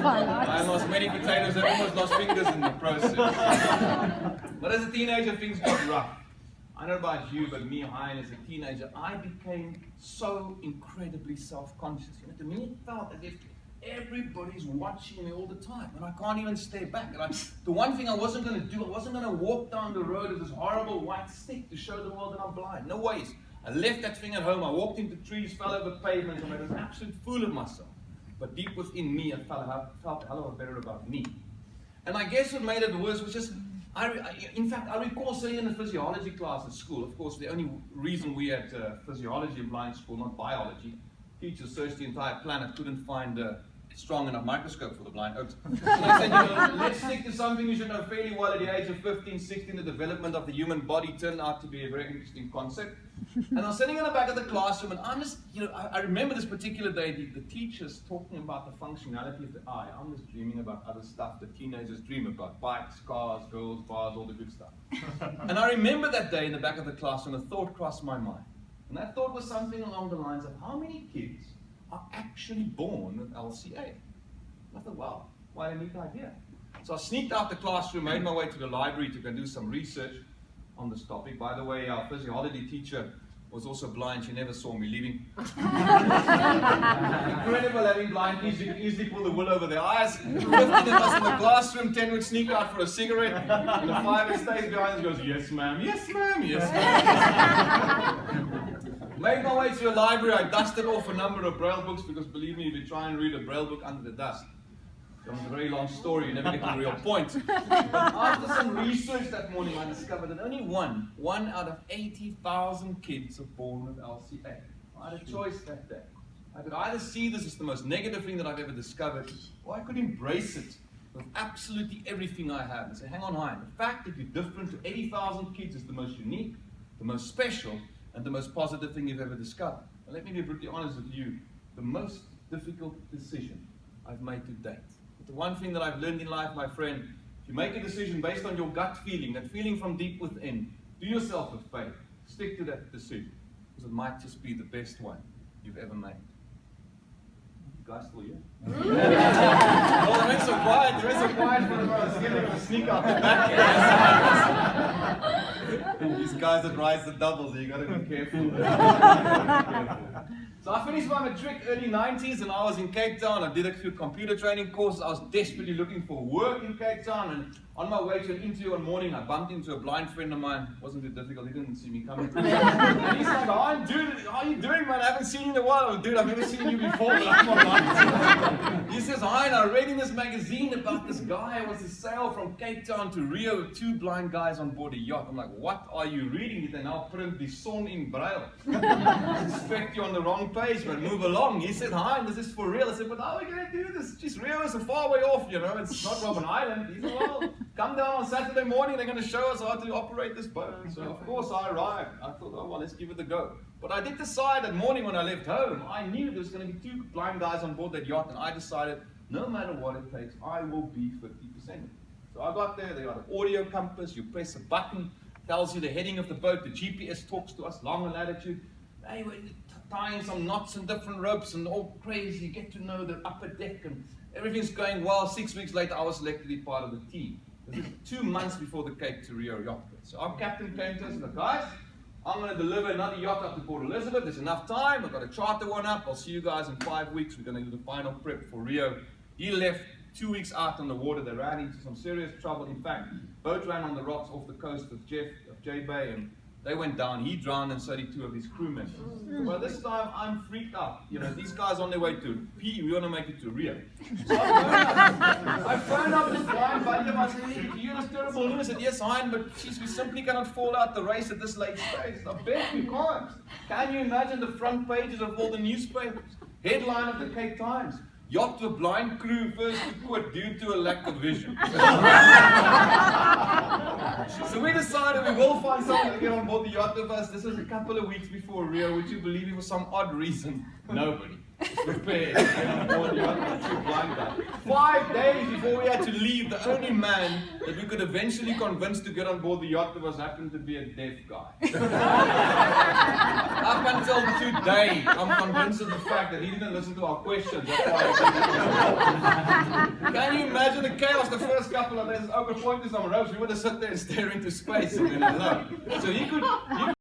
I lost many potatoes and almost lost fingers in the process. But as a teenager, things got rough. I don't know about you, but me, Hein, as a teenager, I became so incredibly self-conscious. You know, to me, it felt as if everybody's watching me all the time, and I can't even stay back. And the one thing I wasn't going to do, I wasn't going to walk down the road with this horrible white stick to show the world that I'm blind. No ways. I left that thing at home. I walked into trees, fell over pavements, and I was an absolute fool of myself. But deep within me, I felt a hell of a better about me. And I guess what made it worse was just, in fact, I recall sitting in a physiology class at school. Of course, the only reason we had physiology in blind school, not biology. Teachers searched the entire planet, couldn't find a strong enough microscope for the blind. So they said, let's stick to something you should know fairly well at the age of 15, 16. The development of the human body turned out to be a very interesting concept. And I was sitting in the back of the classroom, and I'm just, I remember this particular day, the teachers talking about the functionality of the eye. I'm just dreaming about other stuff that teenagers dream about: bikes, cars, girls, bars, all the good stuff. And I remember that day in the back of the classroom, a thought crossed my mind. And that thought was something along the lines of, how many kids are actually born with LCA? I thought, wow, what a neat idea. So I sneaked out the classroom, made my way to the library to go do some research on this topic. By the way, our physiology teacher was also blind. She never saw me leaving. Incredible having blind kids. You can easily pull the wool over their eyes. 15 of us in the classroom, 10 would sneak out for a cigarette, and the 5 that stays behind us goes, yes ma'am, yes ma'am, yes ma'am. Made my way to a library. I dusted off a number of Braille books, because believe me, if you try and read a Braille book under the dust, it's a very long story, you never get to the real point. But after some research that morning, I discovered that only one out of 80,000 kids are born with LCA. I had a choice that day. I could either see this as the most negative thing that I've ever discovered, or I could embrace it with absolutely everything I have and say, hang on, Hein, the fact that you're different to 80,000 kids is the most unique, the most special, and the most positive thing you've ever discovered. Now, let me be brutally honest with you, the most difficult decision I've made to date. But the one thing that I've learned in life, my friend, if you make a decision based on your gut feeling, that feeling from deep within, do yourself a favor, stick to that decision, because it might just be the best one you've ever made. You guys still here? Well, they went so quiet, they went so quiet for the moment. I was scared they were going to sneak out the back. These guys that rise the doubles, you got to be careful. So I finished my matric early 90s, and I was in Cape Town. I did a few computer training courses. I was desperately looking for work in Cape Town, and on my way to an interview one morning, I bumped into a blind friend of mine. It wasn't too difficult, he didn't see me coming. And he's like, "Oh, dude, how are you doing, man? I haven't seen you in a while." Dude, I've never seen you before, but I'm blind. He says, "Hein, I read in this magazine about this guy who was to sail from Cape Town to Rio with 2 blind guys on board a yacht." I'm like, "What are you reading? They now print the son in Braille. I suspect you're on the wrong page, but move along." He said, "Hein, this is for real." I said, "But how are we going to do this? Just Rio is a far way off, it's not Robben Island." He said, "Well, come down on Saturday morning, they're going to show us how to operate this boat." So of course I arrived. I thought, oh well, let's give it a go. But I did decide that morning when I left home, I knew there was going to be 2 blind guys on board that yacht, and I decided, no matter what it takes, I will be 50%. So I got there, they got an audio compass, you press a button, tells you the heading of the boat, the GPS talks to us, long latitude. Hey, we're tying some knots and different ropes and all crazy, you get to know the upper deck, and everything's going well. 6 weeks later, I was selected to be part of the team. This is 2 months before the Cape to Rio yacht trip. So our captain came to us and said, "Guys, I'm going to deliver another yacht up to Port Elizabeth. There's enough time. I've got to charter one up. I'll see you guys in 5 weeks. We're going to do the final prep for Rio." He left 2 weeks out on the water. They ran into some serious trouble. In fact, boat ran on the rocks off the coast of J Bay, and they went down. He drowned, and so did 2 of his crew members. Well, this time I'm freaked out. These guys on their way to P. We want to make it to Rio. So I phoned up this blind buddy of mine. I said, "Do you have terrible news?" He said, "Yes, Hein, but geez, we simply cannot fall out the race at this late stage." I bet we can't. Can you imagine the front pages of all the newspapers? Headline of the Cape Times: "Yacht with blind crew first to port due to a lack of vision." So we decided we will find someone to get on board the yacht with us. This was a couple of weeks before Rio. Would you believe it, for some odd reason, nobody was prepared to get on board the yacht with 2 blind guys. 5 days before we had to leave, the only man that we could eventually convince to get on board the yacht with us happened to be a deaf guy. Up until today, I'm convinced of the fact that he didn't listen to our questions. That's why I didn't. absolute chaos the first couple of days. Open point to some ropes. We would have sit there and stare into space and then alone. So he could